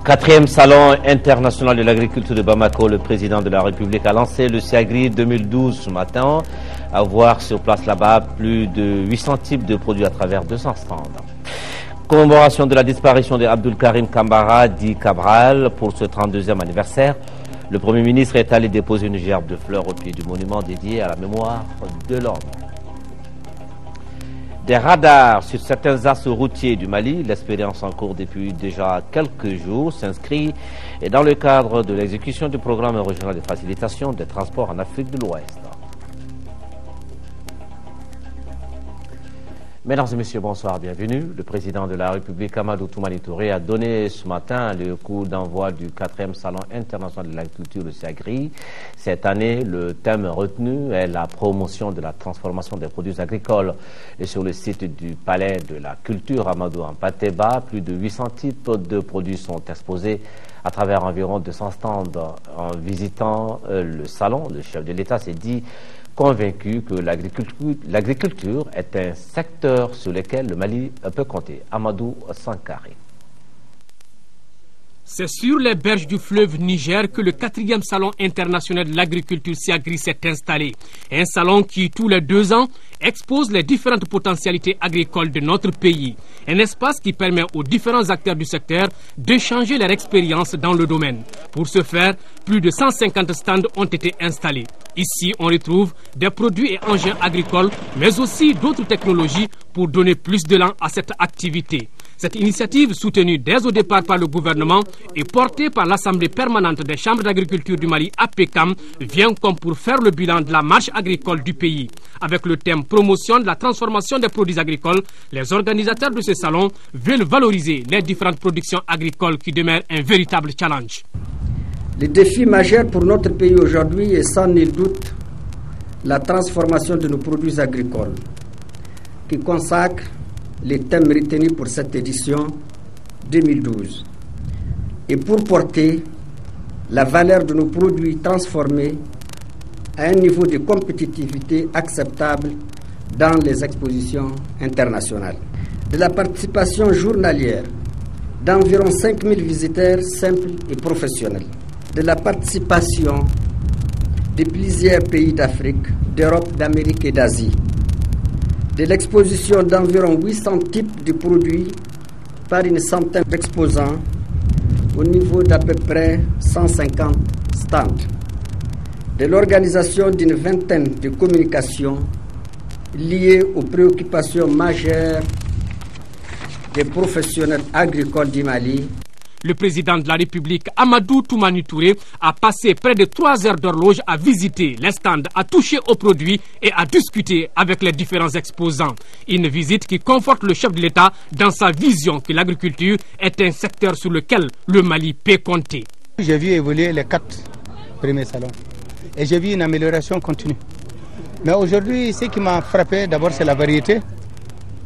Quatrième salon international de l'agriculture de Bamako, le président de la République a lancé le SIAGRI 2012 ce matin. À voir sur place là-bas plus de 800 types de produits à travers 200 stands. Commémoration de la disparition de Abdul Karim Kambara, dit Cabral, pour ce 32e anniversaire. Le Premier ministre est allé déposer une gerbe de fleurs au pied du monument dédié à la mémoire de l'homme. Des radars sur certains axes routiers du Mali, l'expérience en cours depuis déjà quelques jours s'inscrit dans le cadre de l'exécution du programme régional de facilitation des transports en Afrique de l'Ouest. Mesdames et messieurs, bonsoir, bienvenue. Le président de la République, Amadou Toumani Touré, a donné ce matin le coup d'envoi du 4e salon international de l'agriculture, le SIAGRI. Cette année, le thème retenu est la promotion de la transformation des produits agricoles. Et sur le site du Palais de la Culture, Amadou Ampateba, plus de 800 types de produits sont exposés à travers environ 200 stands. En visitant le salon, le chef de l'État s'est dit convaincu que l'agriculture est un secteur sur lequel le Mali peut compter. Amadou Sankari. C'est sur les berges du fleuve Niger que le 4e salon international de l'agriculture SIAGRI s'est installé. Un salon qui, tous les 2 ans, expose les différentes potentialités agricoles de notre pays. Un espace qui permet aux différents acteurs du secteur d'échanger leur expérience dans le domaine. Pour ce faire, plus de 150 stands ont été installés. Ici, on retrouve des produits et engins agricoles, mais aussi d'autres technologies pour donner plus d'élan à cette activité. Cette initiative, soutenue dès au départ par le gouvernement et portée par l'Assemblée permanente des chambres d'agriculture du Mali, APECAM, vient comme pour faire le bilan de la marche agricole du pays. Avec le thème promotion de la transformation des produits agricoles, les organisateurs de ce salon veulent valoriser les différentes productions agricoles qui demeurent un véritable challenge. Le défi majeur pour notre pays aujourd'hui est sans nul doute la transformation de nos produits agricoles, qui consacre les thèmes retenus pour cette édition 2012 et pour porter la valeur de nos produits transformés à un niveau de compétitivité acceptable dans les expositions internationales. De la participation journalière d'environ 5000 visiteurs simples et professionnels, de la participation de plusieurs pays d'Afrique, d'Europe, d'Amérique et d'Asie, de l'exposition d'environ 800 types de produits par une centaine d'exposants au niveau d'à peu près 150 stands, de l'organisation d'une vingtaine de communications liées aux préoccupations majeures des professionnels agricoles du Mali. Le président de la République, Amadou Toumani Touré, a passé près de 3 heures d'horloge à visiter les stands, à toucher aux produits et à discuter avec les différents exposants. Une visite qui conforte le chef de l'État dans sa vision que l'agriculture est un secteur sur lequel le Mali peut compter. J'ai vu évoluer les 4 premiers salons et j'ai vu une amélioration continue. Mais aujourd'hui, ce qui m'a frappé, d'abord, c'est la variété,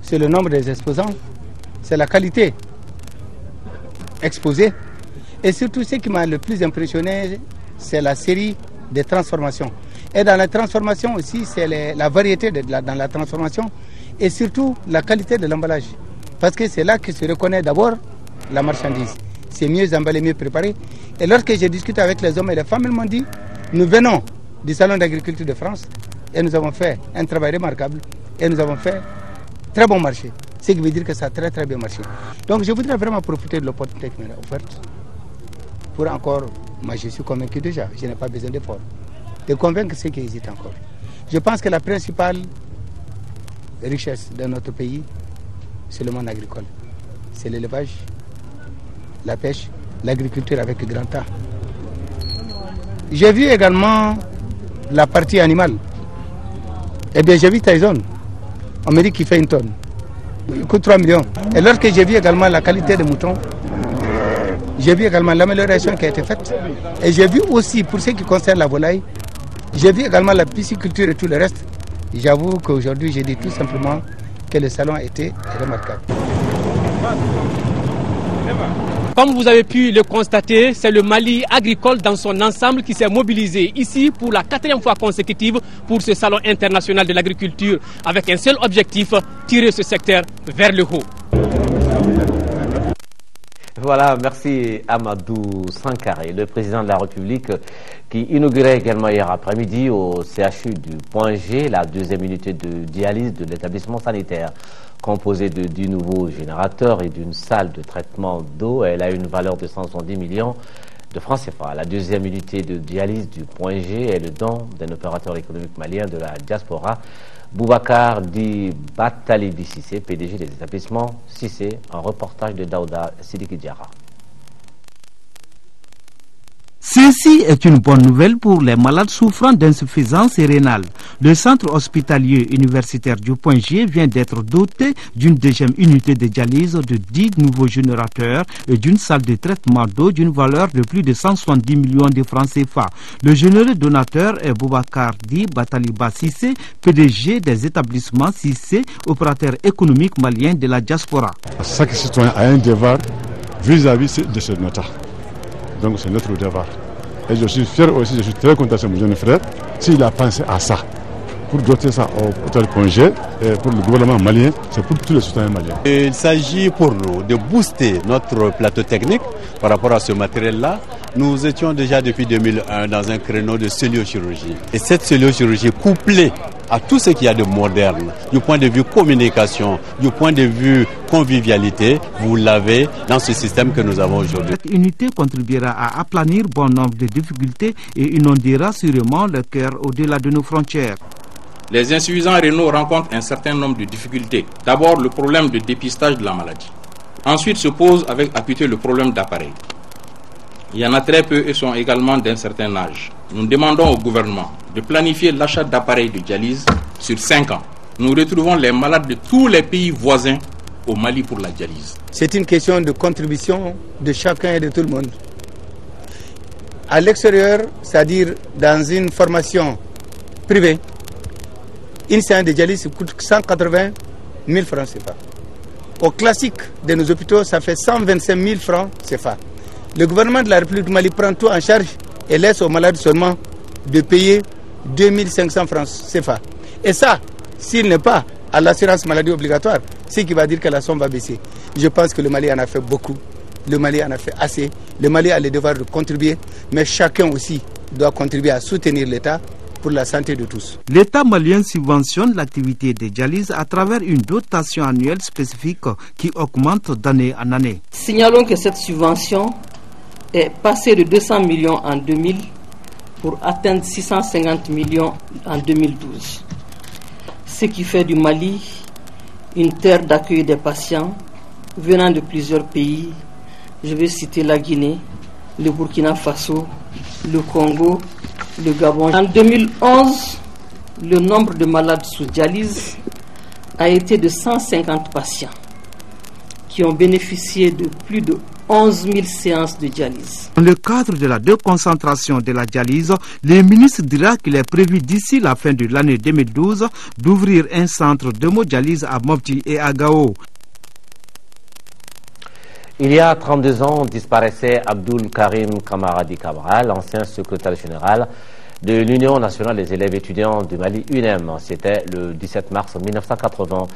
c'est le nombre des exposants, c'est la qualité exposé. Et surtout, ce qui m'a le plus impressionné, c'est la série des transformations. Et dans la transformation aussi, c'est la variété dans la transformation et surtout la qualité de l'emballage. Parce que c'est là que se reconnaît d'abord la marchandise. C'est mieux emballé, mieux préparé. Et lorsque j'ai discuté avec les hommes et les femmes, ils m'ont dit, nous venons du Salon d'agriculture de France et nous avons fait un travail remarquable et nous avons fait très bon marché. Ce qui veut dire que ça a très très bien marché. Donc je voudrais vraiment profiter de l'opportunité qui m'est offerte pour encore, moi je suis convaincu déjà, je n'ai pas besoin d'effort, de convaincre ceux qui hésitent encore. Je pense que la principale richesse de notre pays, c'est le monde agricole. C'est l'élevage, la pêche, l'agriculture avec grand A. J'ai vu également la partie animale. Eh bien j'ai vu Tyson, on me dit qu'il fait 1 tonne. Il coûte 3 millions. Et lorsque j'ai vu également la qualité des moutons, j'ai vu également l'amélioration qui a été faite. Et j'ai vu aussi, pour ce qui concerne la volaille, j'ai vu également la pisciculture et tout le reste. J'avoue qu'aujourd'hui, j'ai dit tout simplement que le salon a été remarquable. Comme vous avez pu le constater, c'est le Mali agricole dans son ensemble qui s'est mobilisé ici pour la 4e fois consécutive pour ce salon international de l'agriculture avec un seul objectif, tirer ce secteur vers le haut. Voilà, merci Amadou Sankaré, le président de la République, qui inaugurait également hier après-midi au CHU du Point G la deuxième unité de dialyse de l'établissement sanitaire. Composée de 10 nouveaux générateurs et d'une salle de traitement d'eau, elle a une valeur de 170 millions de francs CFA. La deuxième unité de dialyse du Point G est le don d'un opérateur économique malien de la diaspora, Boubacar Di Batalibi Cissé, PDG des établissements Cissé, un reportage de Daouda Sidiki Diarra. Ceci est une bonne nouvelle pour les malades souffrant d'insuffisance rénale. Le centre hospitalier universitaire du Point G vient d'être doté d'une deuxième unité de dialyse de 10 nouveaux générateurs et d'une salle de traitement d'eau d'une valeur de plus de 170 millions de francs CFA. Le généreux donateur est Boubacar Di Bataliba Cissé, PDG des établissements Cissé, opérateur économique malien de la diaspora. Chaque citoyen a un devoir vis-à-vis de ce notaire. Donc c'est notre devoir. Et je suis fier aussi, je suis très content de mon jeune frère, s'il a pensé à ça, pour doter ça au Point G et pour le gouvernement malien, c'est pour tous les citoyens maliens. Il s'agit pour nous de booster notre plateau technique par rapport à ce matériel-là. Nous étions déjà depuis 2001 dans un créneau de celluliochirurgie. Et cette celluliochirurgie couplée à tout ce qu'il y a de moderne, du point de vue communication, du point de vue convivialité, vous l'avez dans ce système que nous avons aujourd'hui. Cette unité contribuera à aplanir bon nombre de difficultés et inondera sûrement le cœur au-delà de nos frontières. Les insuffisants rénaux rencontrent un certain nombre de difficultés. D'abord, le problème de dépistage de la maladie. Ensuite se pose avec acuité le problème d'appareil. Il y en a très peu et sont également d'un certain âge. Nous demandons au gouvernement de planifier l'achat d'appareils de dialyse sur 5 ans. Nous retrouvons les malades de tous les pays voisins au Mali pour la dialyse. C'est une question de contribution de chacun et de tout le monde. À l'extérieur, c'est-à-dire dans une formation privée, une séance de dialyse coûte 180 000 francs CFA. Au classique de nos hôpitaux, ça fait 125 000 francs CFA. Le gouvernement de la République du Mali prend tout en charge et laisse aux malades seulement de payer 2500 francs CFA. Et ça, s'il n'est pas à l'assurance maladie obligatoire, ce qui va dire que la somme va baisser. Je pense que le Mali en a fait beaucoup, le Mali en a fait assez, le Mali a le devoir de contribuer, mais chacun aussi doit contribuer à soutenir l'État pour la santé de tous. L'État malien subventionne l'activité de dialyse à travers une dotation annuelle spécifique qui augmente d'année en année. Signalons que cette subvention est passée de 200 millions en 2000 pour atteindre 650 millions en 2012. Ce qui fait du Mali une terre d'accueil des patients venant de plusieurs pays. Je vais citer la Guinée, le Burkina Faso, le Congo, le Gabon. En 2011, le nombre de malades sous dialyse a été de 150 patients qui ont bénéficié de plus de 11 000 séances de dialyse. Dans le cadre de la déconcentration de la dialyse, le ministre dira qu'il est prévu d'ici la fin de l'année 2012 d'ouvrir un centre d'hémodialyse à Mopti et à Gao. Il y a 32 ans, disparaissait Abdul Karim Kamaradi Cabral, ancien secrétaire général de l'Union nationale des élèves étudiants du Mali, UNEM. C'était le 17 mars 1980.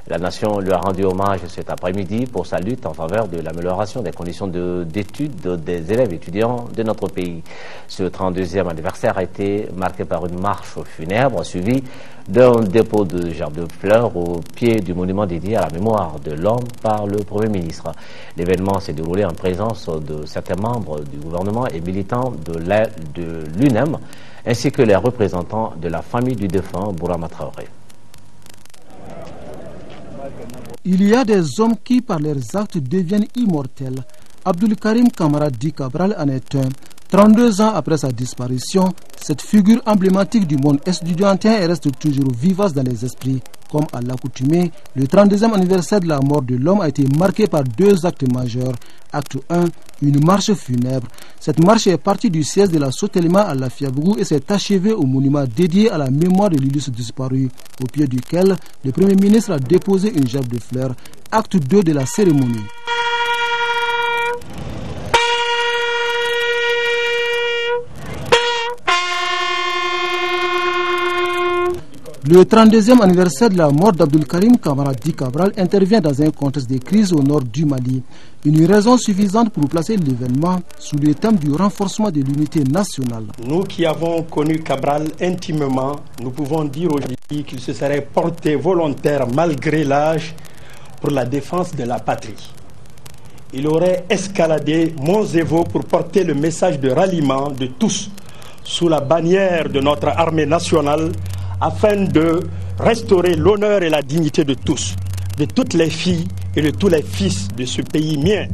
La nation lui a rendu hommage cet après-midi pour sa lutte en faveur de l'amélioration des conditions d'études des élèves étudiants de notre pays. Ce 32e anniversaire a été marqué par une marche funèbre suivie d'un dépôt de gerbes de fleurs au pied du monument dédié à la mémoire de l'homme par le Premier ministre. L'événement s'est déroulé en présence de certains membres du gouvernement et militants de l'UNEM, ainsi que les représentants de la famille du défunt Bourama Traoré. Il y a des hommes qui, par leurs actes, deviennent immortels. Abdul Karim Kamaradi Cabral en est un. 32 ans après sa disparition, cette figure emblématique du monde estudiantin reste toujours vivace dans les esprits. Comme à l'accoutumée, le 32e anniversaire de la mort de l'homme a été marqué par 2 actes majeurs. Acte 1, une marche funèbre. Cette marche est partie du siège de la Sotelma à la Fiabougou et s'est achevée au monument dédié à la mémoire de l'illustre disparu, au pied duquel le Premier ministre a déposé une gerbe de fleurs. Acte 2 de la cérémonie. Le 32e anniversaire de la mort d'Abdulkarim Kamara Di Cabral intervient dans un contexte de crise au nord du Mali. Une raison suffisante pour placer l'événement sous le thème du renforcement de l'unité nationale. Nous qui avons connu Cabral intimement, nous pouvons dire aujourd'hui qu'il se serait porté volontaire malgré l'âge pour la défense de la patrie. Il aurait escaladé monts et vaux pour porter le message de ralliement de tous sous la bannière de notre armée nationale afin de restaurer l'honneur et la dignité de tous, de toutes les filles et de tous les fils de ce pays mien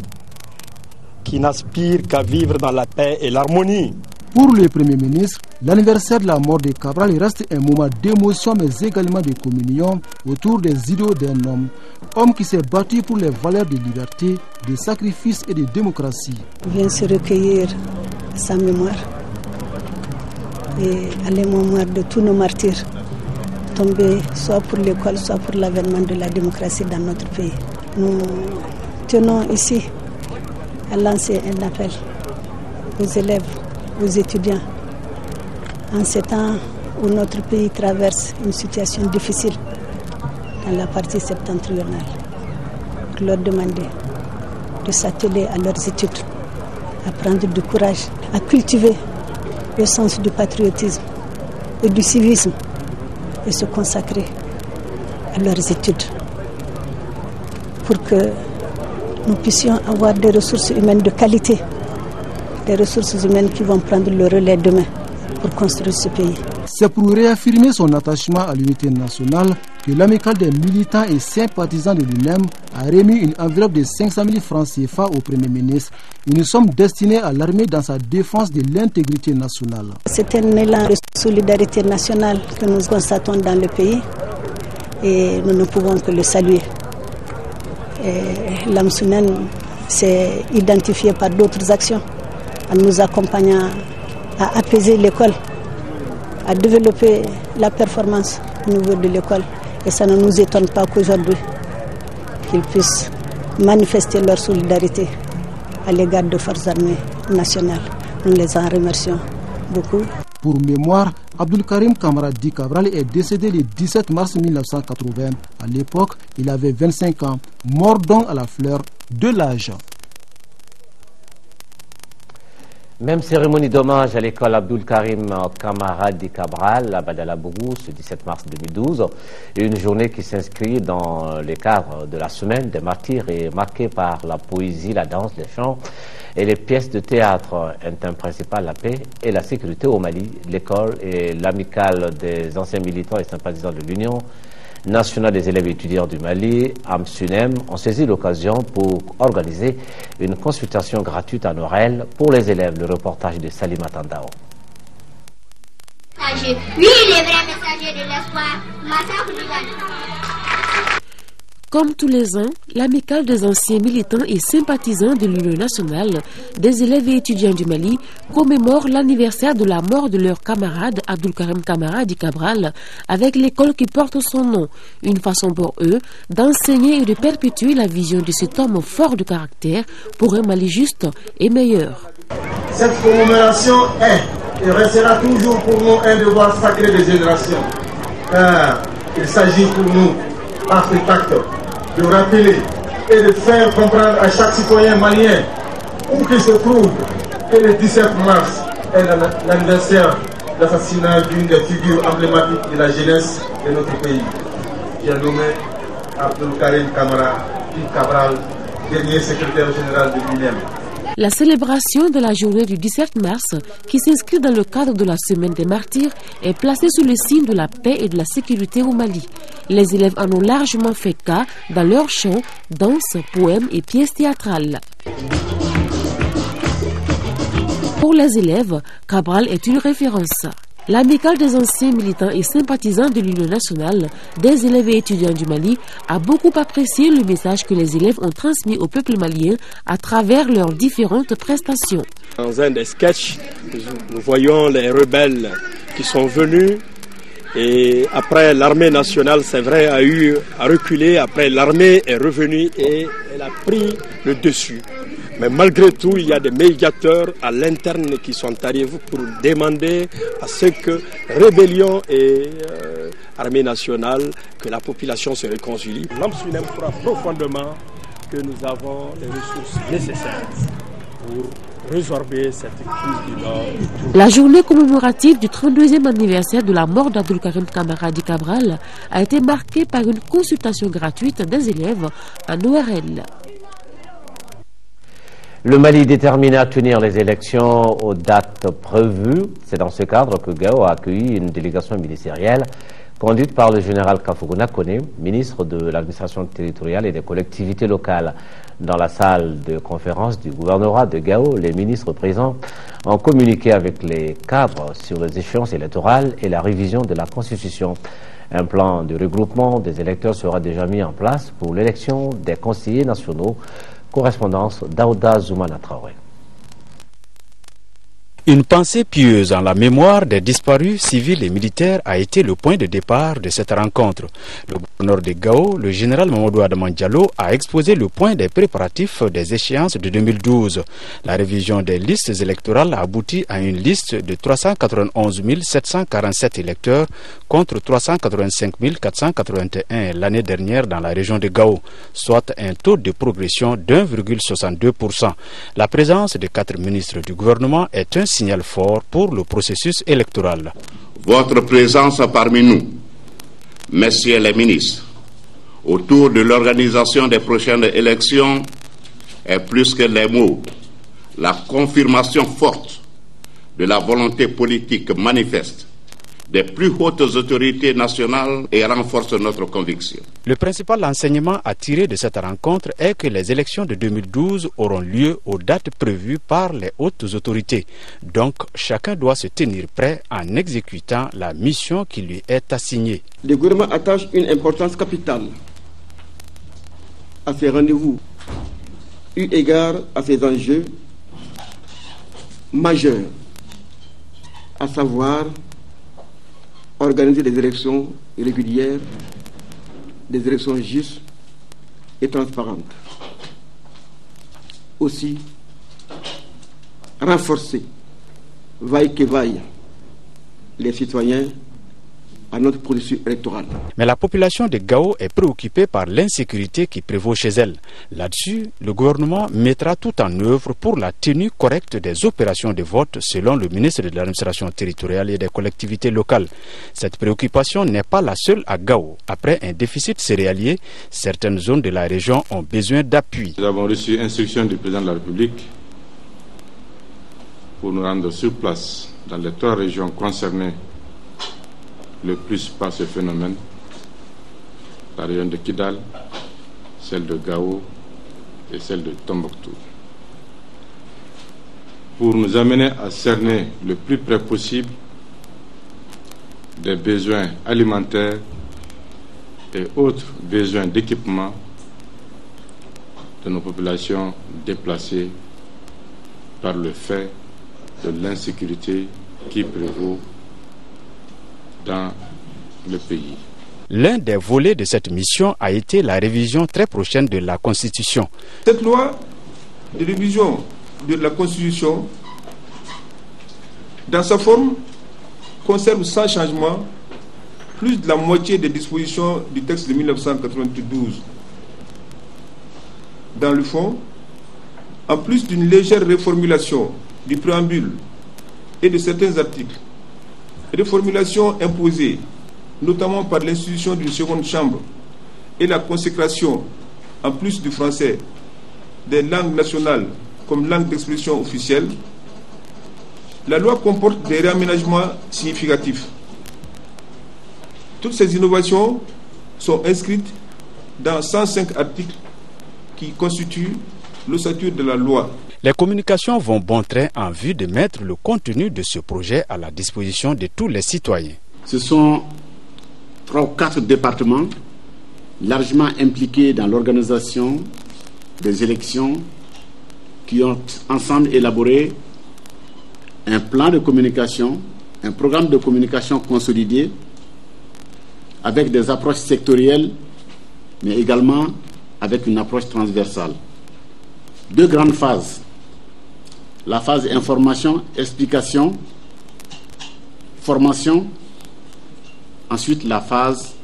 qui n'aspirent qu'à vivre dans la paix et l'harmonie. Pour le Premier ministre, l'anniversaire de la mort de Cabral reste un moment d'émotion mais également de communion autour des idéaux d'un homme qui s'est battu pour les valeurs de liberté, de sacrifice et de démocratie. On vient se recueillir à sa mémoire et à la mémoire de tous nos martyrs tombés soit pour l'école, soit pour l'avènement de la démocratie dans notre pays. Nous tenons ici à lancer un appel aux élèves, aux étudiants, en ces temps où notre pays traverse une situation difficile dans la partie septentrionale, pour leur demander de s'atteler à leurs études, à prendre du courage, à cultiver le sens du patriotisme et du civisme et se consacrer à leurs études pour que nous puissions avoir des ressources humaines de qualité, des ressources humaines qui vont prendre le relais demain pour construire ce pays. C'est pour réaffirmer son attachement à l'unité nationale que l'amicale des militants et sympathisants de l'UNEM a remis une enveloppe de 500 000 francs CFA au Premier ministre, une somme destinée à l'armée dans sa défense de l'intégrité nationale. C'est un élan de solidarité nationale que nous constatons dans le pays et nous ne pouvons que le saluer. L'AMSUNEN s'est identifié par d'autres actions en nous accompagnant à apaiser l'école, à développer la performance au niveau de l'école. Et ça ne nous étonne pas qu'aujourd'hui, qu'ils puissent manifester leur solidarité à l'égard des forces armées nationales. Nous les en remercions beaucoup. Pour mémoire, Abdulkarim Kamara Di Cabral est décédé le 17 mars 1980. À l'époque, il avait 25 ans, mort donc à la fleur de l'âge. Même cérémonie d'hommage à l'école Abdulkarim Kamara Di Cabral à Badalabougou ce 17 mars 2012. Une journée qui s'inscrit dans le cadre de la semaine des martyrs et marquée par la poésie, la danse, les chants et les pièces de théâtre. Un thème principal, la paix et la sécurité au Mali. L'école et l'amicale des anciens militants et sympathisants de l'Union nationale des élèves et étudiants du Mali, AMSUNEM, ont saisi l'occasion pour organiser une consultation gratuite en Orel pour les élèves. Le reportage de Salima Tandao. Oui, les vrais messagers de l'espoir. Comme tous les ans, l'amicale des anciens militants et sympathisants de l'Union nationale des élèves et étudiants du Mali commémore l'anniversaire de la mort de leur camarade Abdulkarim Kamara Di Cabral avec l'école qui porte son nom, une façon pour eux d'enseigner et de perpétuer la vision de cet homme fort de caractère pour un Mali juste et meilleur. Cette commémoration est et restera toujours pour nous un devoir sacré des générations, car il s'agit pour nous, par cet acte, de rappeler et de faire comprendre à chaque citoyen malien où qu'il se trouve que le 17 mars est l'anniversaire de l'assassinat d'une des figures emblématiques de la jeunesse de notre pays. J'ai nommé Abdulkarim Kamara Di Cabral, dernier secrétaire général de l'UNEM. La célébration de la journée du 17 mars, qui s'inscrit dans le cadre de la semaine des martyrs, est placée sous le signe de la paix et de la sécurité au Mali. Les élèves en ont largement fait cas dans leurs chants, danses, poèmes et pièces théâtrales. Pour les élèves, Cabral est une référence. L'amicale des anciens militants et sympathisants de l'Union nationale des élèves et étudiants du Mali a beaucoup apprécié le message que les élèves ont transmis au peuple malien à travers leurs différentes prestations. Dans un des sketchs, nous voyons les rebelles qui sont venus Et après, l'armée nationale, c'est vrai, a reculé. Après, l'armée est revenue et elle a pris le dessus. Mais malgré tout, il y a des médiateurs à l'interne qui sont arrivés pour demander à ce que rébellion et armée nationale, que la population se réconcilie. L'Amsunem croit profondément que nous avons les ressources nécessaires pour résorber cette crise du Nord. La journée commémorative du 32e anniversaire de la mort d'Abdul Karim Kamara Di Cabral a été marquée par une consultation gratuite des élèves en ORL. Le Mali déterminé à tenir les élections aux dates prévues. C'est dans ce cadre que Gao a accueilli une délégation ministérielle conduite par le général Kafougouna Koné, ministre de l'administration territoriale et des collectivités locales. Dans la salle de conférence du gouvernorat de Gao, les ministres présents ont communiqué avec les cadres sur les échéances électorales et la révision de la Constitution. Un plan de regroupement des électeurs sera déjà mis en place pour l'élection des conseillers nationaux. Correspondance d'Aouda Zoumana Traoré. Une pensée pieuse en la mémoire des disparus civils et militaires a été le point de départ de cette rencontre. Le gouverneur de Gao, le général Mamadou Adaman Diallo, a exposé le point des préparatifs des échéances de 2012. La révision des listes électorales a abouti à une liste de 391 747 électeurs contre 385 481 l'année dernière dans la région de Gao, soit un taux de progression d'1,62%. La présence de 4 ministres du gouvernement est un signal fort pour le processus électoral. Votre présence parmi nous, messieurs les ministres, autour de l'organisation des prochaines élections est plus que les mots, la confirmation forte de la volonté politique manifeste des plus hautes autorités nationales et renforce notre conviction. Le principal enseignement à tirer de cette rencontre est que les élections de 2012 auront lieu aux dates prévues par les hautes autorités. Donc, chacun doit se tenir prêt en exécutant la mission qui lui est assignée. Le gouvernement attache une importance capitale à ces rendez-vous, eu égard à ces enjeux majeurs, à savoir organiser des élections régulières, des élections justes et transparentes. Aussi, renforcer, vaille que vaille, les citoyens à notre processus électoral. Mais la population de Gao est préoccupée par l'insécurité qui prévaut chez elle. Là-dessus, le gouvernement mettra tout en œuvre pour la tenue correcte des opérations de vote, selon le ministre de l'administration territoriale et des collectivités locales. Cette préoccupation n'est pas la seule à Gao. Après un déficit céréalier, certaines zones de la région ont besoin d'appui. Nous avons reçu instruction du président de la République pour nous rendre sur place dans les 3 régions concernées le plus par ce phénomène, la région de Kidal, celle de Gao et celle de Tombouctou, pour nous amener à cerner le plus près possible des besoins alimentaires et autres besoins d'équipement de nos populations déplacées par le fait de l'insécurité qui prévaut dans le pays. L'un des volets de cette mission a été la révision très prochaine de la Constitution. Cette loi de révision de la Constitution, dans sa forme, conserve sans changement plus de la moitié des dispositions du texte de 1992. Dans le fond, en plus d'une légère réformulation du préambule et de certains articles, réformulation imposée notamment par l'institution d'une seconde chambre et la consécration, en plus du français, des langues nationales comme langue d'expression officielle, la loi comporte des réaménagements significatifs. Toutes ces innovations sont inscrites dans 105 articles qui constituent l'ossature de la loi. Les communications vont bon train en vue de mettre le contenu de ce projet à la disposition de tous les citoyens. Ce sont 3 ou 4 départements largement impliqués dans l'organisation des élections qui ont ensemble élaboré un plan de communication, un programme de communication consolidé avec des approches sectorielles, mais également avec une approche transversale. Deux grandes phases. La phase information, explication, formation. Ensuite, la phase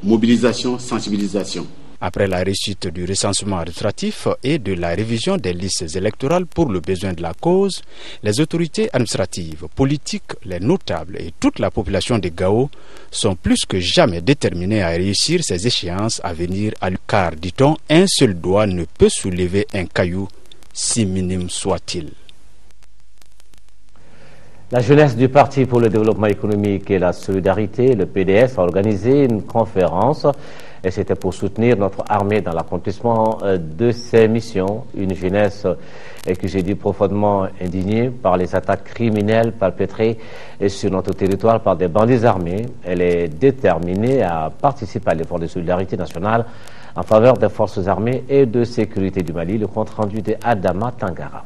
mobilisation, sensibilisation. Après la réussite du recensement administratif et de la révision des listes électorales pour le besoin de la cause, les autorités administratives, politiques, les notables et toute la population de Gao sont plus que jamais déterminés à réussir ces échéances à venir, car, dit-on, un seul doigt ne peut soulever un caillou, si minime soit-il. La jeunesse du Parti pour le développement économique et la solidarité, le PDS, a organisé une conférence et c'était pour soutenir notre armée dans l'accomplissement de ses missions. Une jeunesse que j'ai dit profondément indignée par les attaques criminelles perpétrées sur notre territoire par des bandits armés. Elle est déterminée à participer à l'effort de solidarité nationale en faveur des forces armées et de sécurité du Mali. Le compte rendu de Adama Tangara.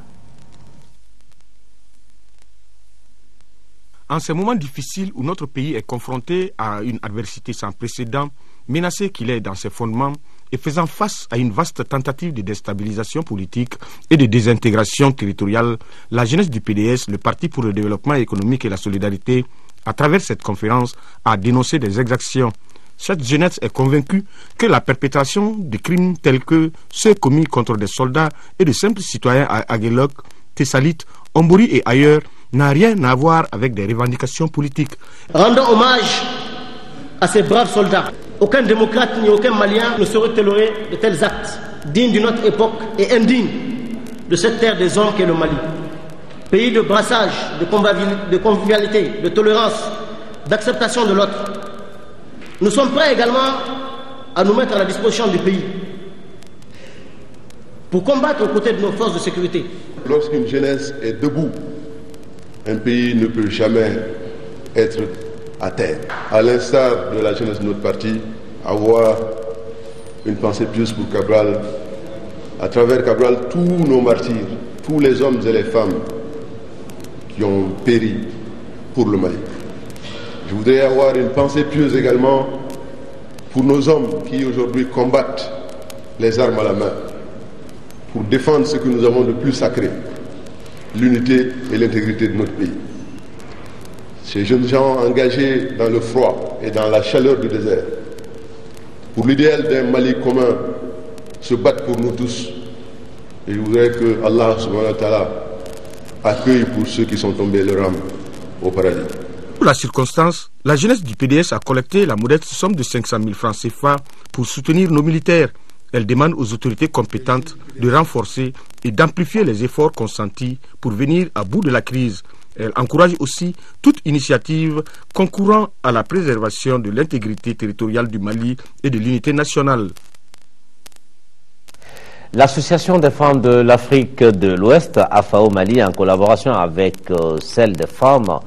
En ces moments difficiles où notre pays est confronté à une adversité sans précédent, menacé qu'il est dans ses fondements et faisant face à une vaste tentative de déstabilisation politique et de désintégration territoriale, la jeunesse du PDS, le Parti pour le développement économique et la solidarité, à travers cette conférence, a dénoncé des exactions. Cette jeunesse est convaincue que la perpétration de crimes tels que ceux commis contre des soldats et de simples citoyens à Aguelok, Tessalit, Ombori et ailleurs n'a rien à voir avec des revendications politiques. Rendons hommage à ces braves soldats. Aucun démocrate ni aucun Malien ne saurait tolérer de tels actes, dignes de notre époque et indignes de cette terre des hommes qu'est le Mali. Pays de brassage, de convivialité, de tolérance, d'acceptation de l'autre. Nous sommes prêts également à nous mettre à la disposition du pays pour combattre aux côtés de nos forces de sécurité. Lorsqu'une jeunesse est debout, un pays ne peut jamais être à terre. À l'instar de la jeunesse de notre parti, avoir une pensée pieuse pour Cabral, à travers Cabral, tous nos martyrs, tous les hommes et les femmes qui ont péri pour le Mali. Je voudrais avoir une pensée pieuse également pour nos hommes qui aujourd'hui combattent les armes à la main, pour défendre ce que nous avons de plus sacré, l'unité et l'intégrité de notre pays. Ces jeunes gens engagés dans le froid et dans la chaleur du désert, pour l'idéal d'un Mali commun, se battent pour nous tous. Et je voudrais que Allah subhanahu wa ta'ala accueille pour ceux qui sont tombés leur âme au paradis. Pour la circonstance, la jeunesse du PDS a collecté la modeste somme de 500 000 francs CFA pour soutenir nos militaires. Elle demande aux autorités compétentes de renforcer et d'amplifier les efforts consentis pour venir à bout de la crise. Elle encourage aussi toute initiative concourant à la préservation de l'intégrité territoriale du Mali et de l'unité nationale. L'Association des femmes de l'Afrique de l'Ouest, AFAO Mali, en collaboration avec celle des femmes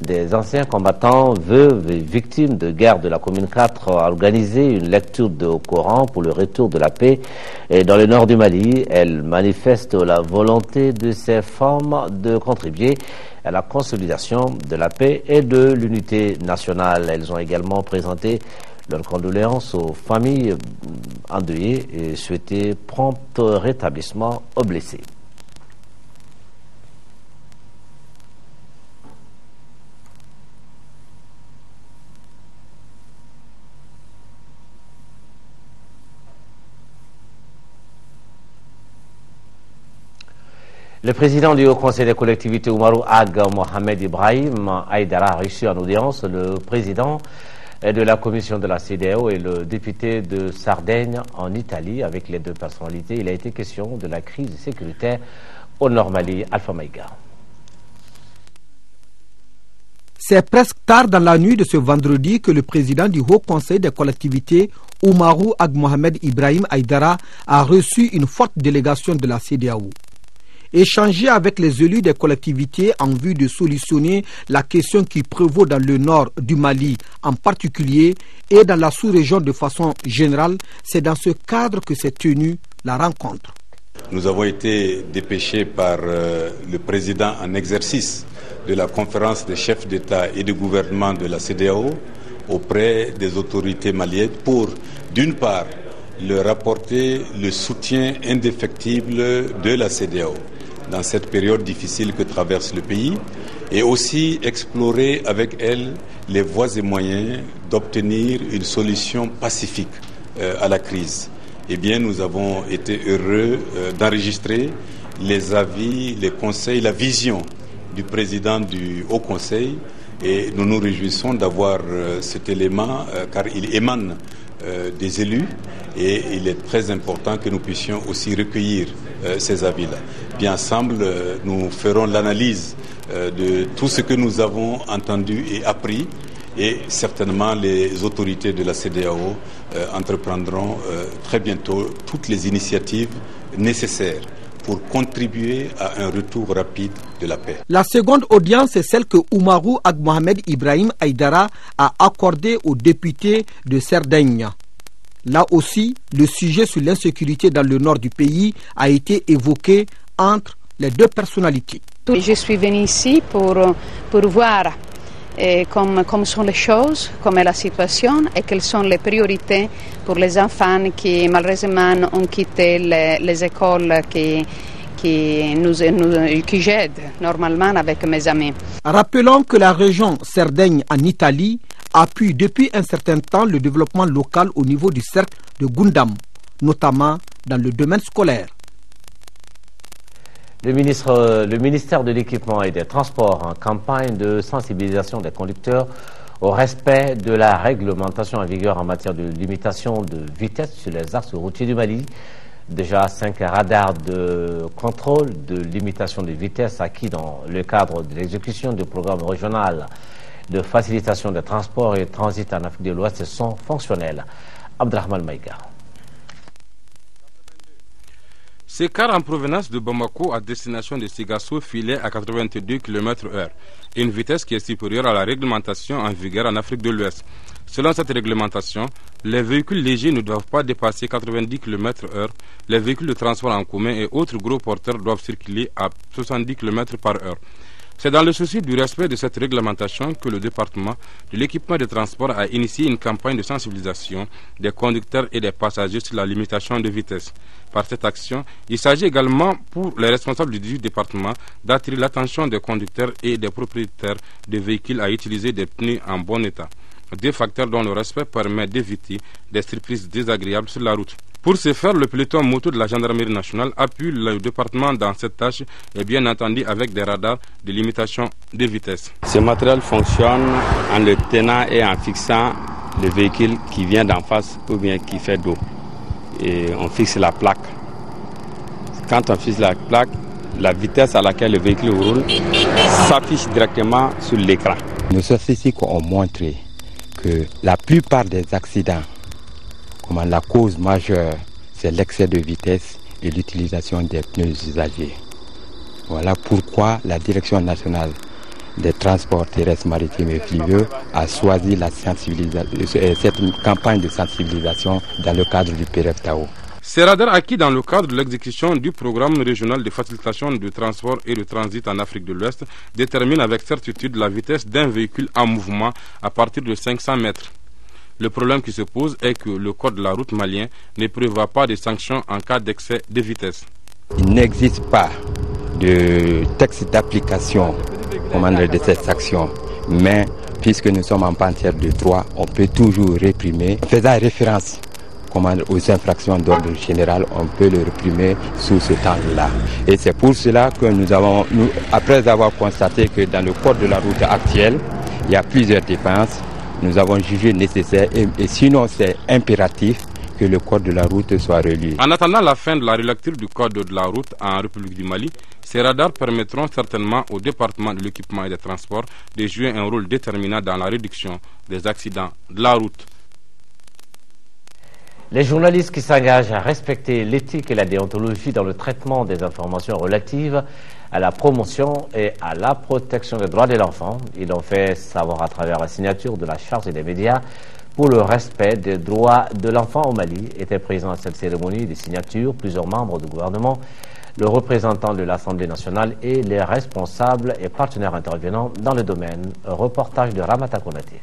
des anciens combattants, veuves et victimes de guerre de la commune 4, a organisé une lecture de Coran pour le retour de la paix dans le nord du Mali. Elle manifeste la volonté de ces femmes de contribuer à la consolidation de la paix et de l'unité nationale. Elles ont également présenté leurs condoléances aux familles endeuillées et souhaité prompt rétablissement aux blessés. Le président du Haut Conseil des collectivités, Oumarou Ag Mohamed Ibrahim Aïdara, a reçu en audience le président de la commission de la CEDEAO et le député de Sardaigne en Italie. Avec les deux personnalités, il a été question de la crise sécuritaire au Nord Mali. Alpha Maïga. C'est presque tard dans la nuit de ce vendredi que le président du Haut Conseil des collectivités, Oumarou Ag Mohamed Ibrahim Aïdara, a reçu une forte délégation de la CEDEAO. Échanger avec les élus des collectivités en vue de solutionner la question qui prévaut dans le nord du Mali en particulier et dans la sous-région de façon générale, c'est dans ce cadre que s'est tenue la rencontre. Nous avons été dépêchés par le président en exercice de la conférence des chefs d'État et de gouvernement de la CEDEAO auprès des autorités maliennes pour, d'une part, leur apporter le soutien indéfectible de la CEDEAO dans cette période difficile que traverse le pays, et aussi explorer avec elle les voies et moyens d'obtenir une solution pacifique à la crise. Eh bien, nous avons été heureux d'enregistrer les avis, les conseils, la vision du président du Haut Conseil, et nous nous réjouissons d'avoir cet élément car il émane des élus, et il est très important que nous puissions aussi recueillir ces avis-là. Bien ensemble, nous ferons l'analyse de tout ce que nous avons entendu et appris, et certainement les autorités de la CEDEAO entreprendront très bientôt toutes les initiatives nécessaires pour contribuer à un retour rapide de la paix. La seconde audience est celle que Oumarou Ag Mohamed Ibrahim Aïdara a accordée aux députés de Serdaigne. Là aussi, le sujet sur l'insécurité dans le nord du pays a été évoqué entre les deux personnalités. Je suis venu ici pour voir comment sont les choses, comment est la situation et quelles sont les priorités pour les enfants qui malheureusement ont quitté les écoles qui j'aide normalement avec mes amis. Rappelons que la région Serdaigne en Italie appuie depuis un certain temps le développement local au niveau du cercle de Gundam, notamment dans le domaine scolaire. Le ministère de l'Équipement et des Transports en campagne de sensibilisation des conducteurs au respect de la réglementation en vigueur en matière de limitation de vitesse sur les axes routiers du Mali. Déjà 5 radars de contrôle de limitation de vitesse acquis dans le cadre de l'exécution du programme régional de facilitation des transports et transit en Afrique de l'Ouest sont fonctionnels. Abdrahman Maïga. Ces cars en provenance de Bamako à destination de Sigasso filaient à 82 km/h, une vitesse qui est supérieure à la réglementation en vigueur en Afrique de l'Ouest. Selon cette réglementation, les véhicules légers ne doivent pas dépasser 90 km/h, les véhicules de transport en commun et autres gros porteurs doivent circuler à 70 km/h. C'est dans le souci du respect de cette réglementation que le département de l'équipement de transport a initié une campagne de sensibilisation des conducteurs et des passagers sur la limitation de vitesse. Par cette action, il s'agit également pour les responsables du département d'attirer l'attention des conducteurs et des propriétaires de véhicules à utiliser des pneus en bon état. Deux facteurs dont le respect permet d'éviter des surprises désagréables sur la route. Pour ce faire, le peloton moto de la gendarmerie nationale appuie le département dans cette tâche et bien entendu avec des radars de limitation de vitesse. Ce matériel fonctionne en le tenant et en fixant le véhicule qui vient d'en face ou bien qui fait dos. Et on fixe la plaque. Quand on fixe la plaque, la vitesse à laquelle le véhicule roule s'affiche directement sur l'écran. Nos statistiques ont montré que la plupart des accidents, la cause majeure, c'est l'excès de vitesse et l'utilisation des pneus usagés. Voilà pourquoi la Direction nationale des transports terrestres, maritimes et fluviaux a choisi cette campagne de sensibilisation dans le cadre du PRF-TAO. Ces radars acquis dans le cadre de l'exécution du programme régional de facilitation de transport et de transit en Afrique de l'Ouest déterminent avec certitude la vitesse d'un véhicule en mouvement à partir de 500 mètres. Le problème qui se pose est que le code de la route malien ne prévoit pas de sanctions en cas d'excès de vitesse. Il n'existe pas de texte d'application de cette sanction, mais puisque nous sommes en matière de droit, on peut toujours réprimer. Faisant référence aux infractions d'ordre général, on peut le réprimer sous ce temps-là. Et c'est pour cela que après avoir constaté que dans le code de la route actuel, il y a plusieurs dépenses, nous avons jugé nécessaire et sinon c'est impératif que le code de la route soit relu. En attendant la fin de la relecture du code de la route en République du Mali, ces radars permettront certainement au département de l'équipement et des transports de jouer un rôle déterminant dans la réduction des accidents de la route. Les journalistes qui s'engagent à respecter l'éthique et la déontologie dans le traitement des informations relatives à la promotion et à la protection des droits de l'enfant, ils l'ont fait savoir à travers la signature de la Charte des médias pour le respect des droits de l'enfant au Mali. Étaient présents à cette cérémonie de signature plusieurs membres du gouvernement, le représentant de l'Assemblée nationale et les responsables et partenaires intervenants dans le domaine. Un reportage de Ramata Konaté.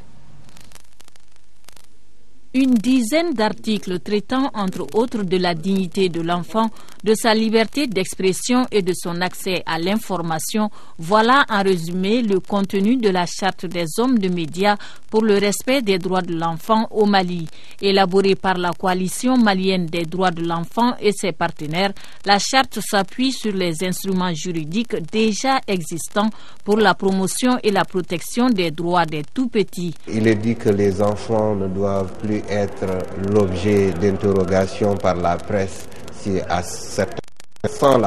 Une dizaine d'articles traitant entre autres de la dignité de l'enfant, de sa liberté d'expression et de son accès à l'information, voilà en résumé le contenu de la charte des hommes de médias pour le respect des droits de l'enfant au Mali. Élaborée par la coalition malienne des droits de l'enfant et ses partenaires, la charte s'appuie sur les instruments juridiques déjà existants pour la promotion et la protection des droits des tout-petits. Il est dit que les enfants ne doivent plus être l'objet d'interrogation par la presse si à certains instants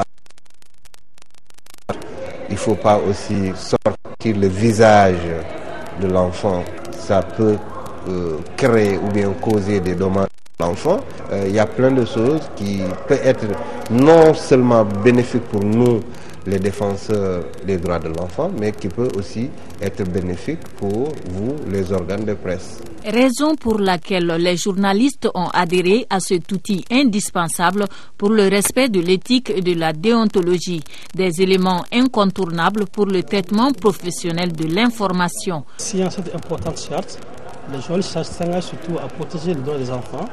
il ne faut pas aussi sortir le visage de l'enfant. Ça peut créer ou bien causer des dommages à l'enfant. Il y a plein de choses qui peuvent être non seulement bénéfiques pour nous, les défenseurs des droits de l'enfant, mais qui peut aussi être bénéfique pour vous, les organes de presse. Raison pour laquelle les journalistes ont adhéré à cet outil indispensable pour le respect de l'éthique et de la déontologie, des éléments incontournables pour le traitement professionnel de l'information. Si en cette importante charte, les journalistes s'engagent surtout à protéger les droits des enfants,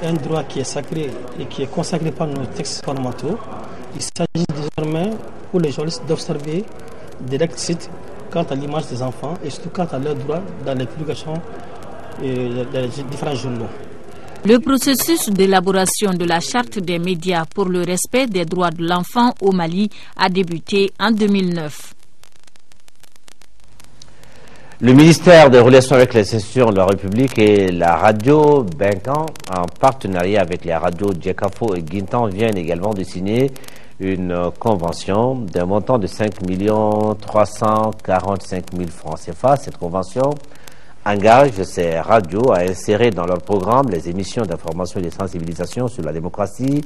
un droit qui est sacré et qui est consacré par nos textes fondamentaux. Il s'agit désormais pour les journalistes d'observer des requisites quant à l'image des enfants et surtout quant à leurs droits dans les publications des différents journaux. Le processus d'élaboration de la charte des médias pour le respect des droits de l'enfant au Mali a débuté en 2009. Le ministère des Relations avec les institutions de la République et la radio Benkan, en partenariat avec les radios Djekafo et Guintan, viennent également de signer une convention d'un montant de 5 345 000 francs CFA. Cette convention engage ces radios à insérer dans leur programme les émissions d'information et de sensibilisation sur la démocratie,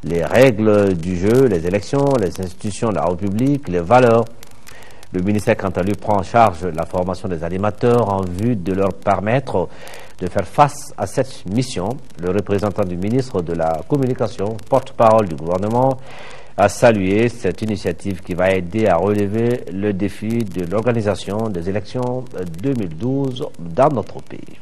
les règles du jeu, les élections, les institutions de la République, les valeurs. Le ministère, quant à lui, prend en charge la formation des animateurs en vue de leur permettre de faire face à cette mission. Le représentant du ministre de la Communication, porte-parole du gouvernement, a salué cette initiative qui va aider à relever le défi de l'organisation des élections 2012 dans notre pays.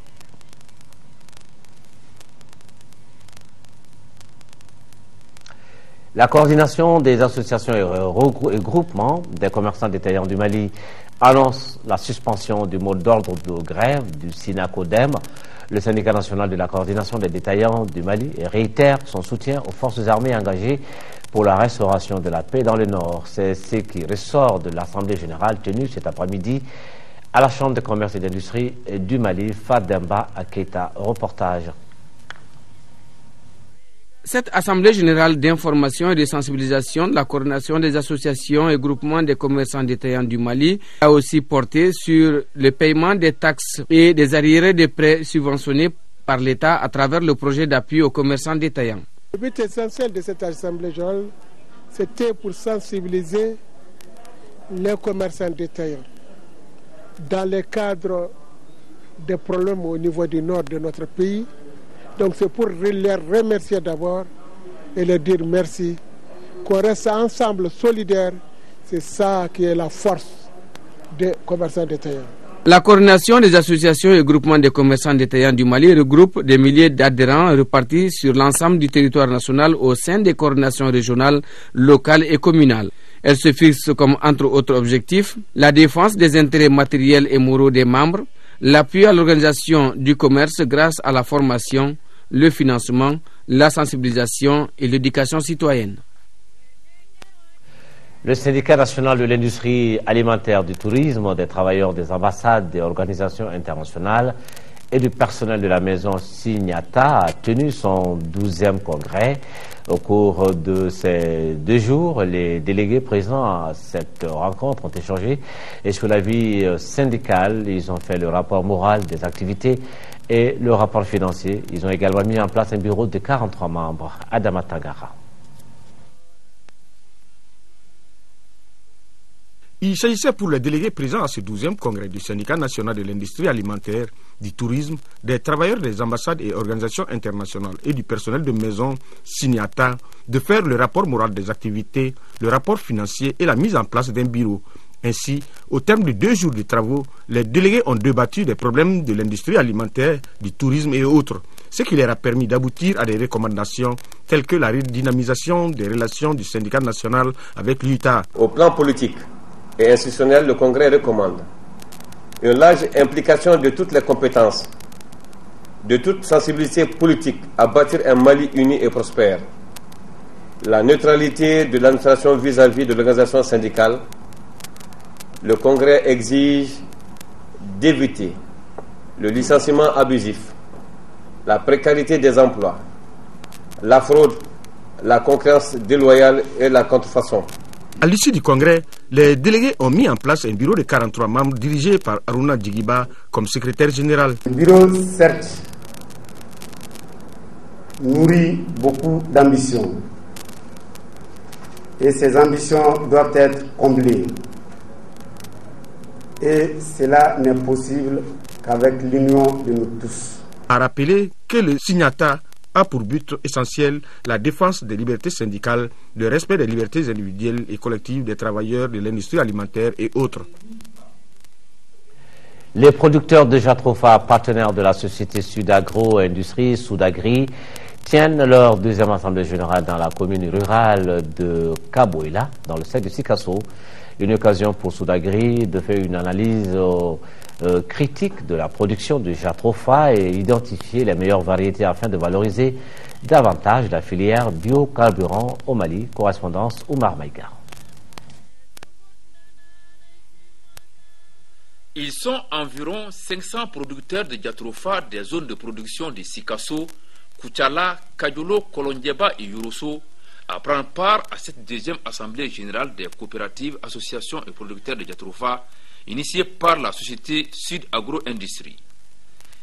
La coordination des associations et groupements des commerçants détaillants du Mali annonce la suspension du mot d'ordre de grève du SINACODEM. Le syndicat national de la coordination des détaillants du Mali réitère son soutien aux forces armées engagées pour la restauration de la paix dans le Nord. C'est ce qui ressort de l'Assemblée générale tenue cet après-midi à la Chambre de commerce et d'industrie du Mali. Fademba Aketa, reportage. Cette Assemblée générale d'information et de sensibilisation de la coordination des associations et groupements des commerçants détaillants du Mali a aussi porté sur le paiement des taxes et des arriérés de prêts subventionnés par l'État à travers le projet d'appui aux commerçants détaillants. Le but essentiel de cette Assemblée générale, c'était pour sensibiliser les commerçants détaillants dans le cadre des problèmes au niveau du nord de notre pays. Donc c'est pour les remercier d'abord et leur dire merci, qu'on reste ensemble solidaires. C'est ça qui est la force des commerçants détaillants. La coordination des associations et groupements des commerçants détaillants du Mali regroupe des milliers d'adhérents répartis sur l'ensemble du territoire national au sein des coordinations régionales, locales et communales. Elle se fixe comme entre autres objectifs la défense des intérêts matériels et moraux des membres, l'appui à l'organisation du commerce grâce à la formation, le financement, la sensibilisation et l'éducation citoyenne. Le syndicat national de l'industrie alimentaire, du tourisme, des travailleurs des ambassades, des organisations internationales et du personnel de la maison Signata a tenu son 12e congrès. Au cours de ces 2 jours, les délégués présents à cette rencontre ont échangé et sur la vie syndicale, ils ont fait le rapport moral des activités et le rapport financier. Ils ont également mis en place un bureau de 43 membres. Adama Tagara. Il s'agissait pour les délégués présents à ce 12e congrès du syndicat national de l'industrie alimentaire, du tourisme, des travailleurs des ambassades et organisations internationales et du personnel de maison Signata de faire le rapport moral des activités, le rapport financier et la mise en place d'un bureau, Ainsi, au terme de 2 jours de travaux, les délégués ont débattu des problèmes de l'industrie alimentaire, du tourisme et autres, ce qui leur a permis d'aboutir à des recommandations telles que la redynamisation des relations du syndicat national avec l'UTA. Au plan politique et institutionnel, le Congrès recommande une large implication de toutes les compétences, de toute sensibilité politique à bâtir un Mali uni et prospère, la neutralité de l'administration vis-à-vis de l'organisation syndicale. Le Congrès exige d'éviter le licenciement abusif, la précarité des emplois, la fraude, la concurrence déloyale et la contrefaçon. À l'issue du congrès, les délégués ont mis en place un bureau de 43 membres dirigé par Aruna Djigiba comme secrétaire général. Le bureau, certes, nourrit beaucoup d'ambitions et ces ambitions doivent être comblées. Et cela n'est possible qu'avec l'union de nous tous. A rappelé que le signataire a pour but essentiel la défense des libertés syndicales, le respect des libertés individuelles et collectives des travailleurs de l'industrie alimentaire et autres. Les producteurs de Jatropha, partenaires de la société Sudagro-Industrie, Soudagri, tiennent leur deuxième assemblée générale dans la commune rurale de Kaboïla, dans le secteur de Sikasso. Une occasion pour Soudagri de faire une analyse critique de la production de Jatropha et identifier les meilleures variétés afin de valoriser davantage la filière biocarburant au Mali. Correspondance Oumar Maïga. Ils sont environ 500 producteurs de Jatropha des zones de production de Sikasso, Koutiala, Kajolo, Kolondieba et Yuroso à prendre part à cette deuxième assemblée générale des coopératives, associations et producteurs de Jatropha initiée par la société Sud Agro Industrie.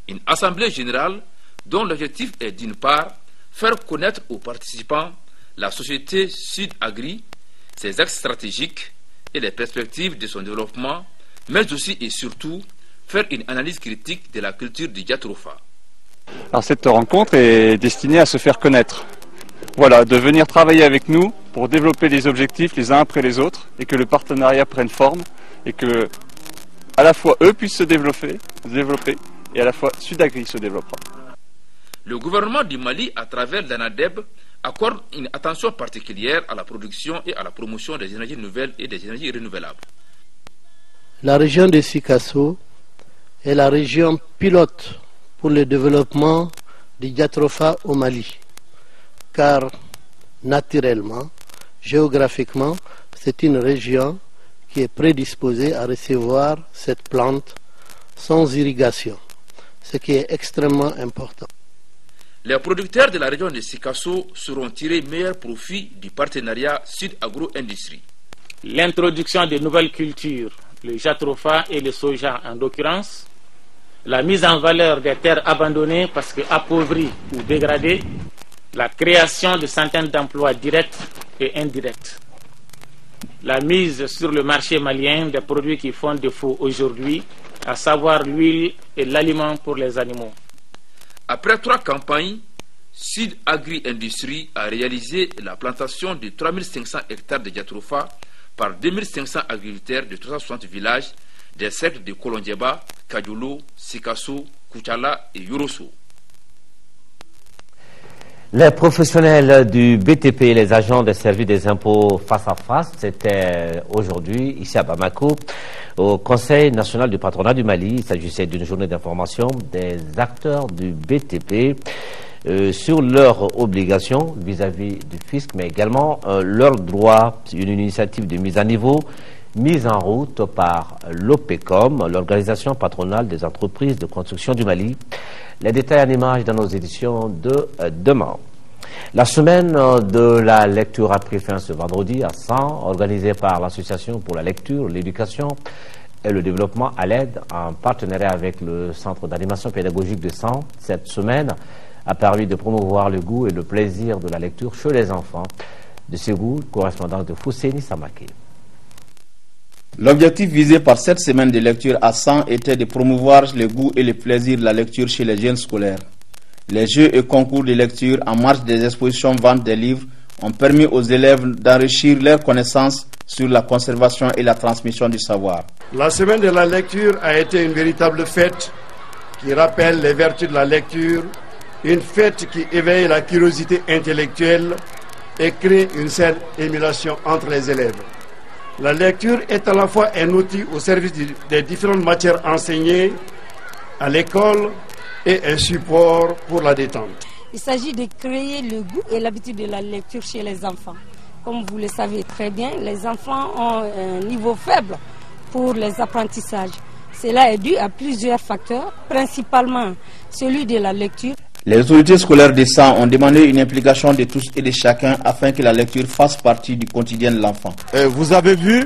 Une assemblée générale dont l'objectif est d'une part faire connaître aux participants la société Sud Agri, ses axes stratégiques et les perspectives de son développement, mais aussi et surtout faire une analyse critique de la culture du Jatropha. Alors cette rencontre est destinée à se faire connaître. Voilà, de venir travailler avec nous pour développer les objectifs les uns après les autres et que le partenariat prenne forme et que à la fois eux puissent se développer et à la fois Sudagri se développera. Le gouvernement du Mali, à travers l'ANADEB, accorde une attention particulière à la production et à la promotion des énergies nouvelles et des énergies renouvelables. La région de Sikasso est la région pilote pour le développement du Jatropha au Mali, car naturellement, géographiquement, c'est une région qui est prédisposée à recevoir cette plante sans irrigation, ce qui est extrêmement important. Les producteurs de la région de Sikasso seront tirés meilleur profit du partenariat Sud Agro Industrie. L'introduction de nouvelles cultures, le Jatropha et le soja en l'occurrence, la mise en valeur des terres abandonnées parce que appauvries ou dégradées, la création de centaines d'emplois directs et indirects, la mise sur le marché malien des produits qui font défaut aujourd'hui, à savoir l'huile et l'aliment pour les animaux. Après 3 campagnes, Sud Agri Industrie a réalisé la plantation de 3500 hectares de Jatropha par 2500 agriculteurs de 360 villages des secteurs de Kolondieba, Kajolo, Sikasso, Koutiala et Yuroso. Les professionnels du BTP et les agents des services des impôts face à face, c'était aujourd'hui, ici à Bamako, au Conseil national du patronat du Mali. Il s'agissait d'une journée d'information des acteurs du BTP sur leurs obligations vis-à-vis du fisc, mais également leurs droits. Une initiative de mise à niveau, mise en route par l'OPECOM, l'organisation patronale des entreprises de construction du Mali. Les détails en images dans nos éditions de demain. La semaine de la lecture a pris fin ce vendredi à 100, organisée par l'Association pour la lecture, l'éducation et le développement à l'aide en partenariat avec le Centre d'animation pédagogique de 100. Cette semaine a permis de promouvoir le goût et le plaisir de la lecture chez les enfants. De ce goût, correspondance de Fousséni Samake. L'objectif visé par cette semaine de lecture à 100 était de promouvoir le goût et le plaisir de la lecture chez les jeunes scolaires. Les jeux et concours de lecture en marge des expositions vente des livres ont permis aux élèves d'enrichir leurs connaissances sur la conservation et la transmission du savoir. La semaine de la lecture a été une véritable fête qui rappelle les vertus de la lecture, une fête qui éveille la curiosité intellectuelle et crée une saine émulation entre les élèves. La lecture est à la fois un outil au service des différentes matières enseignées à l'école et un support pour la détente. Il s'agit de créer le goût et l'habitude de la lecture chez les enfants. Comme vous le savez très bien, les enfants ont un niveau faible pour les apprentissages. Cela est dû à plusieurs facteurs, principalement celui de la lecture. Les autorités scolaires des centres ont demandé une implication de tous et de chacun afin que la lecture fasse partie du quotidien de l'enfant. Vous avez vu,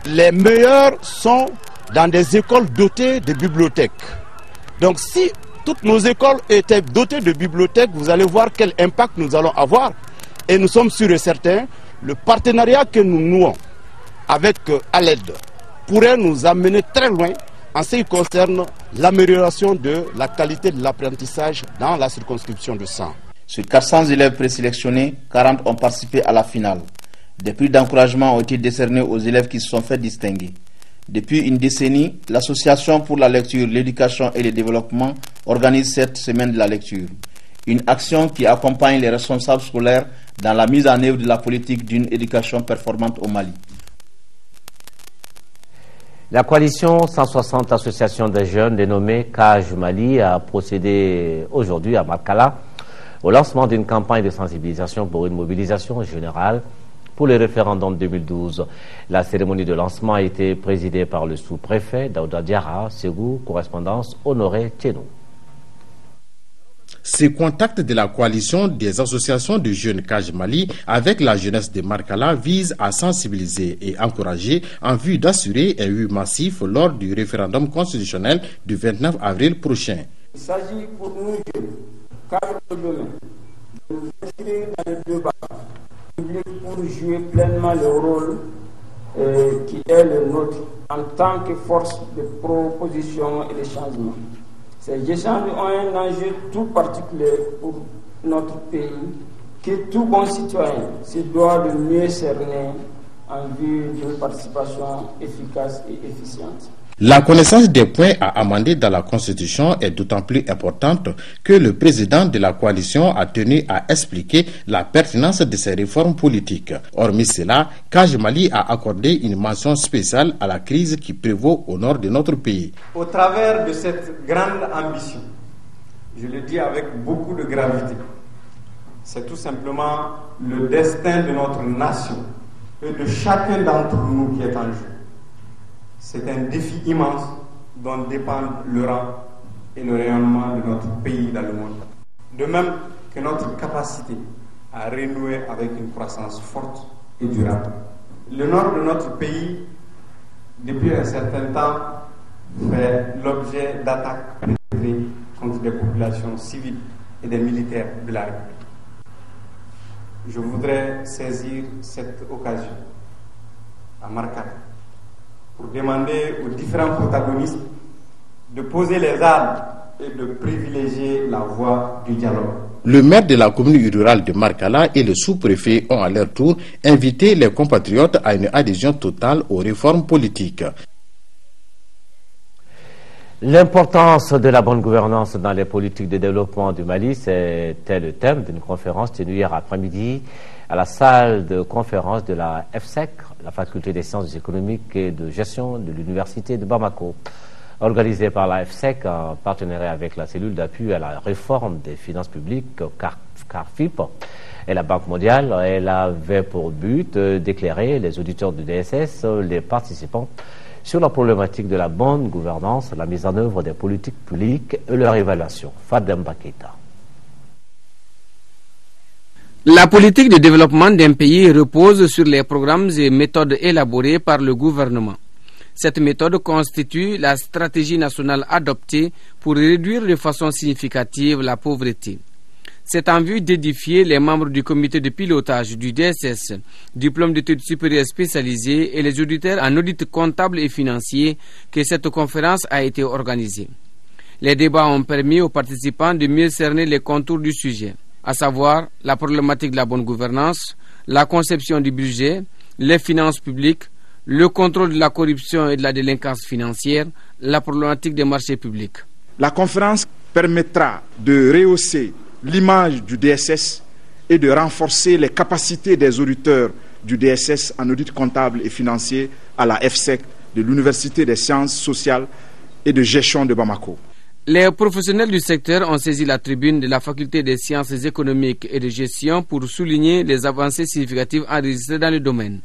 les meilleurs sont dans des écoles dotées de bibliothèques. Donc si toutes nos écoles étaient dotées de bibliothèques, vous allez voir quel impact nous allons avoir. Et nous sommes sûrs et certains, le partenariat que nous nouons avec ALED pourrait nous amener très loin en ce qui concerne l'amélioration de la qualité de l'apprentissage dans la circonscription de San. Sur 400 élèves présélectionnés, 40 ont participé à la finale. Des prix d'encouragement ont été décernés aux élèves qui se sont fait distinguer. Depuis une décennie, l'Association pour la lecture, l'éducation et le développement organise cette semaine de la lecture. Une action qui accompagne les responsables scolaires dans la mise en œuvre de la politique d'une éducation performante au Mali. La coalition 160 associations des jeunes dénommée CAJ Mali a procédé aujourd'hui à Makala au lancement d'une campagne de sensibilisation pour une mobilisation générale pour le référendum 2012. La cérémonie de lancement a été présidée par le sous-préfet Daouda Diarra, Ségou, correspondance Honoré Tchénou. Ces contacts de la coalition des associations de jeunes CAJ Mali avec la jeunesse de Markala visent à sensibiliser et encourager en vue d'assurer un oui massif lors du référendum constitutionnel du 29 avril prochain. Il s'agit pour nous jeunes, CAJ de nous inscrire dans le débat public pour jouer pleinement le rôle qui est le nôtre en tant que force de proposition et de changement. Ces échanges ont un enjeu tout particulier pour notre pays que tout bon citoyen se doit de mieux cerner en vue d'une participation efficace et efficiente. La connaissance des points à amender dans la Constitution est d'autant plus importante que le président de la coalition a tenu à expliquer la pertinence de ces réformes politiques. Hormis cela, CAJ Mali a accordé une mention spéciale à la crise qui prévaut au nord de notre pays. Au travers de cette grande ambition, je le dis avec beaucoup de gravité, c'est tout simplement le destin de notre nation et de chacun d'entre nous qui est en jeu. C'est un défi immense dont dépendent le rang et le rayonnement de notre pays dans le monde. De même que notre capacité à renouer avec une croissance forte et durable. Le nord de notre pays, depuis un certain temps, fait l'objet d'attaques perpétrées contre des populations civiles et des militaires de la République. Je voudrais saisir cette occasion à Markala pour demander aux différents protagonistes de poser les armes et de privilégier la voie du dialogue. Le maire de la commune rurale de Markala et le sous-préfet ont à leur tour invité les compatriotes à une adhésion totale aux réformes politiques. L'importance de la bonne gouvernance dans les politiques de développement du Mali, c'était le thème d'une conférence tenue hier après-midi à la salle de conférence de la FSEC, la faculté des sciences économiques et de gestion de l'université de Bamako. Organisée par la FSEC en partenariat avec la cellule d'appui à la réforme des finances publiques, CARFIP, et la Banque mondiale, elle avait pour but d'éclairer les auditeurs du DSS, les participants, sur la problématique de la bonne gouvernance, la mise en œuvre des politiques publiques et leur évaluation. Fadem Baketa. La politique de développement d'un pays repose sur les programmes et méthodes élaborés par le gouvernement. Cette méthode constitue la stratégie nationale adoptée pour réduire de façon significative la pauvreté. C'est en vue d'édifier les membres du comité de pilotage du DSS, diplôme d'études supérieures spécialisées et les auditeurs en audit comptable et financier que cette conférence a été organisée. Les débats ont permis aux participants de mieux cerner les contours du sujet, à savoir la problématique de la bonne gouvernance, la conception du budget, les finances publiques, le contrôle de la corruption et de la délinquance financière, la problématique des marchés publics. La conférence permettra de rehausser l'image du DSS et de renforcer les capacités des auditeurs du DSS en audit comptable et financier à la FSEC de l'Université des sciences sociales et de gestion de Bamako. Les professionnels du secteur ont saisi la tribune de la Faculté des sciences économiques et de gestion pour souligner les avancées significatives enregistrées dans le domaine.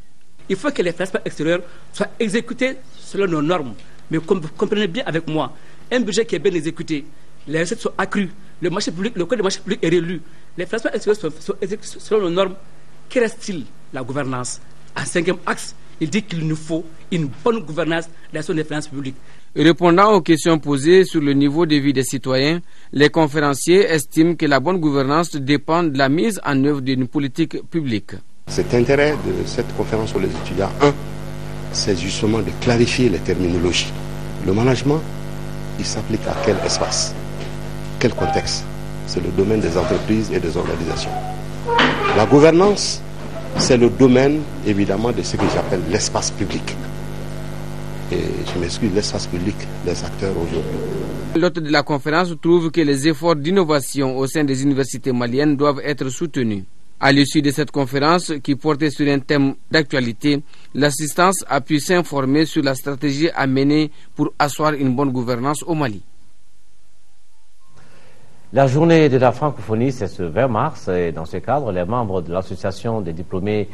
Il faut que les financements extérieurs soient exécutés selon nos normes. Mais comprenez bien avec moi, un budget qui est bien exécuté, les recettes sont accrues, le code des marchés publics est réélu, les financements extérieurs sont exécutés selon nos normes. Que reste-t-il? La gouvernance. En cinquième axe, il dit qu'il nous faut une bonne gouvernance de la gestion des finances publiques. Répondant aux questions posées sur le niveau de vie des citoyens, les conférenciers estiment que la bonne gouvernance dépend de la mise en œuvre d'une politique publique. Cet intérêt de cette conférence sur les étudiants, c'est justement de clarifier les terminologies. Le management, il s'applique à quel espace, quel contexte? C'est le domaine des entreprises et des organisations. La gouvernance, c'est le domaine, évidemment, de ce que j'appelle l'espace public. Et je m'excuse, l'espace public, les acteurs aujourd'hui. L'hôte de la conférence trouve que les efforts d'innovation au sein des universités maliennes doivent être soutenus. À l'issue de cette conférence, qui portait sur un thème d'actualité, l'assistance a pu s'informer sur la stratégie à mener pour asseoir une bonne gouvernance au Mali. La journée de la francophonie, c'est ce 20 mars, et dans ce cadre, les membres de l'association des diplômés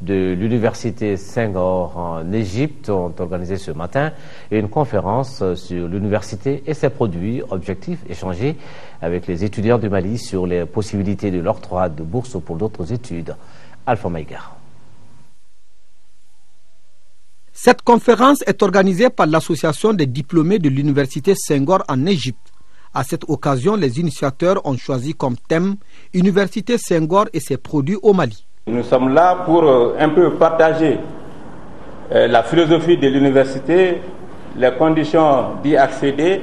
de l'université Senghor en Égypte ont organisé ce matin une conférence sur l'université et ses produits. Objectif, échanger avec les étudiants du Mali sur les possibilités de l'octroi de bourses pour d'autres études. Alpha Maïga. Cette conférence est organisée par l'association des diplômés de l'université Senghor en Égypte. À cette occasion, les initiateurs ont choisi comme thème « Université Senghor et ses produits au Mali ». Nous sommes là pour un peu partager la philosophie de l'université, les conditions d'y accéder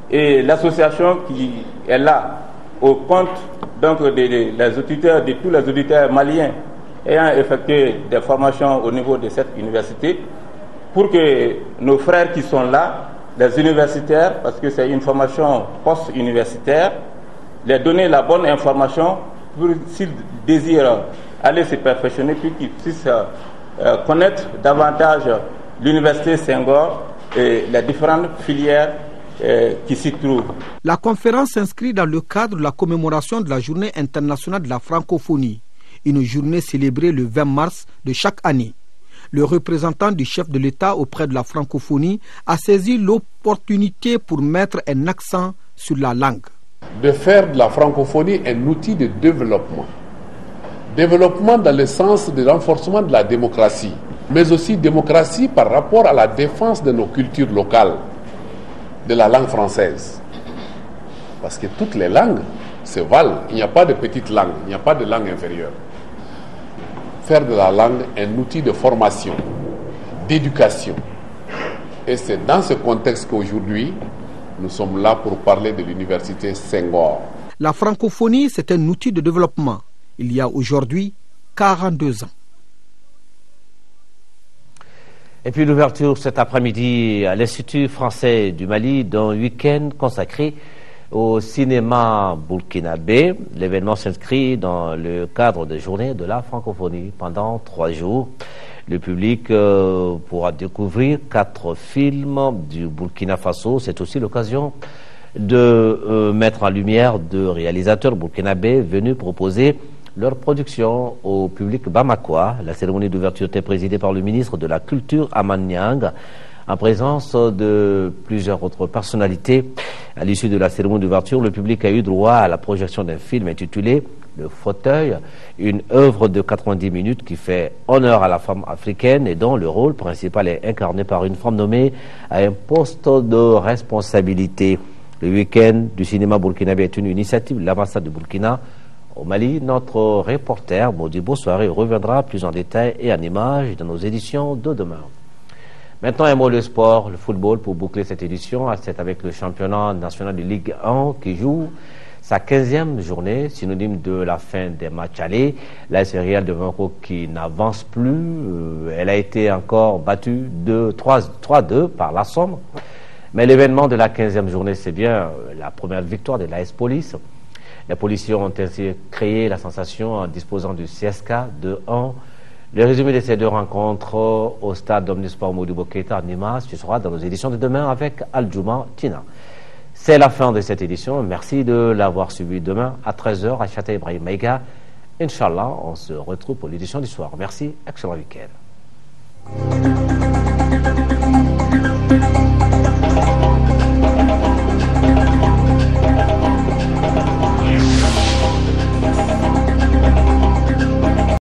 et l'association qui est là au compte donc des auditeurs, de tous les auditeurs maliens ayant effectué des formations au niveau de cette université pour que nos frères qui sont là, les universitaires, parce que c'est une formation post-universitaire, les donner la bonne information pour s'ils désirent aller se perfectionner, puis qu'ils puissent connaître davantage l'université Senghor et les différentes filières qui s'y trouvent. La conférence s'inscrit dans le cadre de la commémoration de la Journée internationale de la francophonie, une journée célébrée le 20 mars de chaque année. Le représentant du chef de l'État auprès de la francophonie a saisi l'opportunité pour mettre un accent sur la langue. De faire de la francophonie un outil de développement. Développement dans le sens de renforcement de la démocratie, mais aussi démocratie par rapport à la défense de nos cultures locales, de la langue française. Parce que toutes les langues se valent. Il n'y a pas de petites langues, il n'y a pas de langue inférieure. Faire de la langue un outil de formation, d'éducation. Et c'est dans ce contexte qu'aujourd'hui, nous sommes là pour parler de l'université Senghor. La francophonie, c'est un outil de développement. Il y a aujourd'hui 42 ans. Et puis l'ouverture cet après-midi à l'Institut français du Mali d'un week-end consacré au cinéma burkinabé. L'événement s'inscrit dans le cadre des journées de la francophonie. Pendant 3 jours, le public pourra découvrir 4 films du Burkina Faso. C'est aussi l'occasion de mettre en lumière 2 réalisateurs burkinabés venus proposer leur production au public bamakois. La cérémonie d'ouverture était présidée par le ministre de la Culture, Aman Niang, en présence de plusieurs autres personnalités. À l'issue de la cérémonie d'ouverture, le public a eu droit à la projection d'un film intitulé Le Fauteuil, une œuvre de 90 minutes qui fait honneur à la femme africaine et dont le rôle principal est incarné par une femme nommée à un poste de responsabilité. Le week-end du cinéma burkinabé est une initiative de l'ambassade de Burkina au Mali. Notre reporter Modibo Soiré reviendra plus en détail et en images dans nos éditions de demain. Maintenant, un mot de sport, le football, pour boucler cette édition. C'est avec le championnat national de Ligue 1 qui joue sa 15e journée, synonyme de la fin des matchs allés. L'AS Real de Bamako qui n'avance plus, elle a été encore battue 3-2 par la Somme. Mais l'événement de la 15e journée, c'est bien la première victoire de l'AS Police. Les policiers ont ainsi créé la sensation en disposant du CSK 2-1. Le résumé de ces deux rencontres au stade Omnisport Modibo Keita à Nîmes, ce sera dans nos éditions de demain avec Al-Juma Tina. C'est la fin de cette édition. Merci de l'avoir suivi. Demain à 13h à Château Ibrahim Maïga. Inch'Allah, on se retrouve pour l'édition du soir. Merci, excellent week-end.